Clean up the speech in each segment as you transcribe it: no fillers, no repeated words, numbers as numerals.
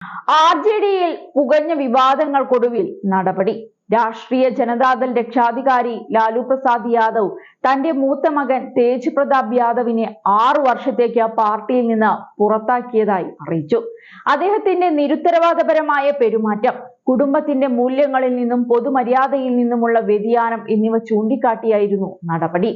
RJDയിൽ പുകഞ്ഞ വിവാദങ്ങൾക്കൊടുവിൽ നടപടി. രാഷ്ട്രീയ ജനതാദൾ രക്ഷാധികാരി ലാലു പ്രസാദ് യാദവ് തന്റെ മൂത്ത മകൻ തേജ് പ്രതാപ് യാദവിനെ 6 വർഷത്തേക്ക് പാർട്ടിയിൽ നിന്ന് പുറത്താക്കിയതായി അറിയിച്ചു. അദ്ദേഹത്തിന്റെ നിരുത്തരവാദപരമായ പെരുമാറ്റം, കുടുംബത്തിന്റെ മൂല്യങ്ങളിൽ നിന്നും പൊതുമര്യാദയിൽ നിന്നുമുള്ള വ്യതിയാനം എന്നിവ ചൂണ്ടിക്കാട്ടിയായിരുന്നു നടപടി.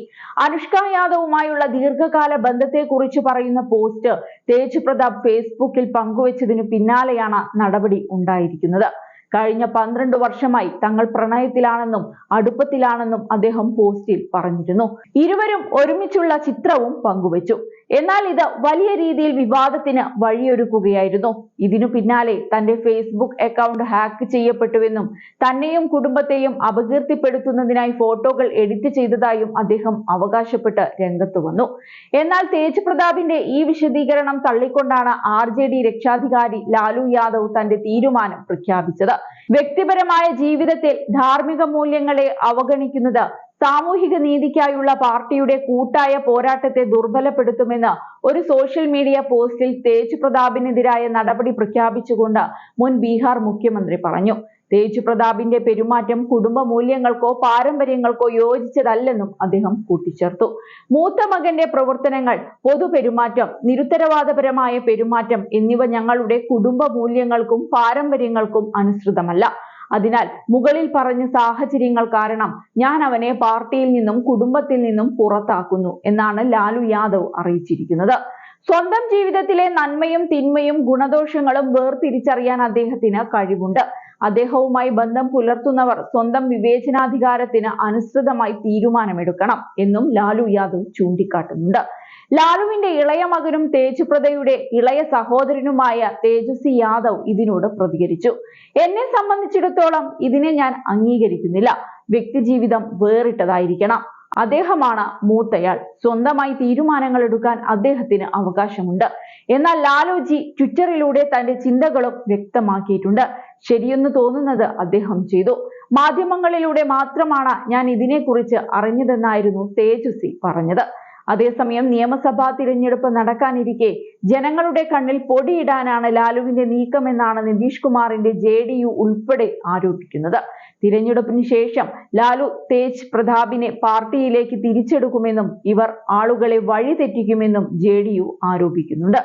അനുഷ്ക യാദവുമായുള്ള ദീർഘകാല ബന്ധത്തെക്കുറിച്ച് പറയുന്ന പോസ്റ്റ് തേജ് പ്രതാപ് ഫേസ്ബുക്കിൽ പങ്കുവച്ചതിനു പിന്നാലെയാണ് നടപടി ഉണ്ടായിരിക്കുന്നത്. കഴിഞ്ഞ 12 വർഷമായി തങ്ങൾ പ്രണയത്തിലാണെന്നും അടുപ്പത്തിലാണെന്നും അദ്ദേഹം പോസ്റ്റിൽ പറഞ്ഞിരുന്നു. ഇരുവരും ഒരുമിച്ചുള്ള ചിത്രവും പങ്കുവച്ചു. എന്നാൽ ഇത് വലിയ രീതിയിൽ വിവാദത്തിന് വഴിയൊരുക്കുകയായിരുന്നു. ഇതിനു പിന്നാലെ തന്റെ ഫേസ്ബുക്ക് അക്കൗണ്ട് ഹാക്ക് ചെയ്യപ്പെട്ടുവെന്നും തന്നെയും കുടുംബത്തെയും അപകീർത്തിപ്പെടുത്തുന്നതിനായി ഫോട്ടോകൾ എഡിറ്റ് ചെയ്തതായും അദ്ദേഹം അവകാശപ്പെട്ട് രംഗത്തു വന്നു. എന്നാൽ തേജ് പ്രതാപിന്റെ ഈ വിശദീകരണം തള്ളിക്കൊണ്ടാണ് RJD രക്ഷാധികാരി ലാലു യാദവ് തന്റെ തീരുമാനം പ്രഖ്യാപിച്ചത്. വ്യക്തിപരമായ ജീവിതത്തിൽ ധാർമ്മിക മൂല്യങ്ങളെ അവഗണിക്കുന്നത് സാമൂഹിക നീതിക്കായുള്ള പാർട്ടിയുടെ കൂട്ടായ പോരാട്ടത്തെ ദുർബലപ്പെടുത്തുമെന്ന് ഒരു സോഷ്യൽ മീഡിയ പോസ്റ്റിൽ തേജ് പ്രതാപിനെതിരായ നടപടി പ്രഖ്യാപിച്ചുകൊണ്ട് മുൻ ബീഹാർ മുഖ്യമന്ത്രി പറഞ്ഞു. തേജ് പ്രതാപിന്റെ പെരുമാറ്റം കുടുംബ മൂല്യങ്ങൾക്കോ പാരമ്പര്യങ്ങൾക്കോ യോജിച്ചതല്ലെന്നും അദ്ദേഹം കൂട്ടിച്ചേർത്തു. മൂത്ത മകന്റെ പ്രവർത്തനങ്ങൾ, പൊതുപെരുമാറ്റം, നിരുത്തരവാദപരമായ പെരുമാറ്റം എന്നിവ ഞങ്ങളുടെ കുടുംബ മൂല്യങ്ങൾക്കും പാരമ്പര്യങ്ങൾക്കും അനുസൃതമല്ല. അതിനാൽ മുകളിൽ പറഞ്ഞ സാഹചര്യങ്ങൾ കാരണം ഞാൻ അവനെ പാർട്ടിയിൽ നിന്നും കുടുംബത്തിൽ നിന്നും പുറത്താക്കുന്നു എന്നാണ് ലാലു യാദവ് അറിയിച്ചിരിക്കുന്നത്. സ്വന്തം ജീവിതത്തിലെ നന്മയും തിന്മയും ഗുണദോഷങ്ങളും വേർതിരിച്ചറിയാൻ അദ്ദേഹത്തിന് കഴിവുണ്ട്. അദ്ദേഹവുമായി ബന്ധം പുലർത്തുന്നവർ സ്വന്തം വിവേചനാധികാരത്തിന് അനുസൃതമായി തീരുമാനമെടുക്കണം എന്നും ലാലു യാദവ് ചൂണ്ടിക്കാട്ടുന്നുണ്ട്. ലാലുവിന്റെ ഇളയ മകനും തേജ് പ്രതയുടെ ഇളയ സഹോദരനുമായ തേജസ്വി യാദവ് ഇതിനോട് പ്രതികരിച്ചു. എന്നെ സംബന്ധിച്ചിടത്തോളം ഇതിനെ ഞാൻ അംഗീകരിക്കുന്നില്ല. വ്യക്തിജീവിതം വേറിട്ടതായിരിക്കണം. അദ്ദേഹമാണ് മൂത്തയാൾ. സ്വന്തമായി തീരുമാനങ്ങൾ എടുക്കാൻ അദ്ദേഹത്തിന് അവകാശമുണ്ട്. എന്നാൽ ലാലുജി ട്വിറ്ററിലൂടെ തന്റെ ചിന്തകളും വ്യക്തമാക്കിയിട്ടുണ്ട്. ശരിയെന്ന് തോന്നുന്നത് അദ്ദേഹം ചെയ്തു. മാധ്യമങ്ങളിലൂടെ മാത്രമാണ് ഞാൻ ഇതിനെക്കുറിച്ച് അറിഞ്ഞതെന്നായിരുന്നു തേജസ്വി പറഞ്ഞത്. അതേസമയം നിയമസഭാ തിരഞ്ഞെടുപ്പ് നടക്കാനിരിക്കെ ജനങ്ങളുടെ കണ്ണിൽ പൊടിയിടാനാണ് ലാലുവിന്റെ നീക്കമെന്നാണ് നിതീഷ് കുമാറിന്റെ JDU ഉൾപ്പെടെ ആരോപിക്കുന്നത്. തിരഞ്ഞെടുപ്പിന് ശേഷം ലാലു തേജ് പ്രതാപിനെ പാർട്ടിയിലേക്ക് തിരിച്ചെടുക്കുമെന്നും ഇവർ ആളുകളെ വഴിതെറ്റിക്കുമെന്നും JDU ആരോപിക്കുന്നുണ്ട്.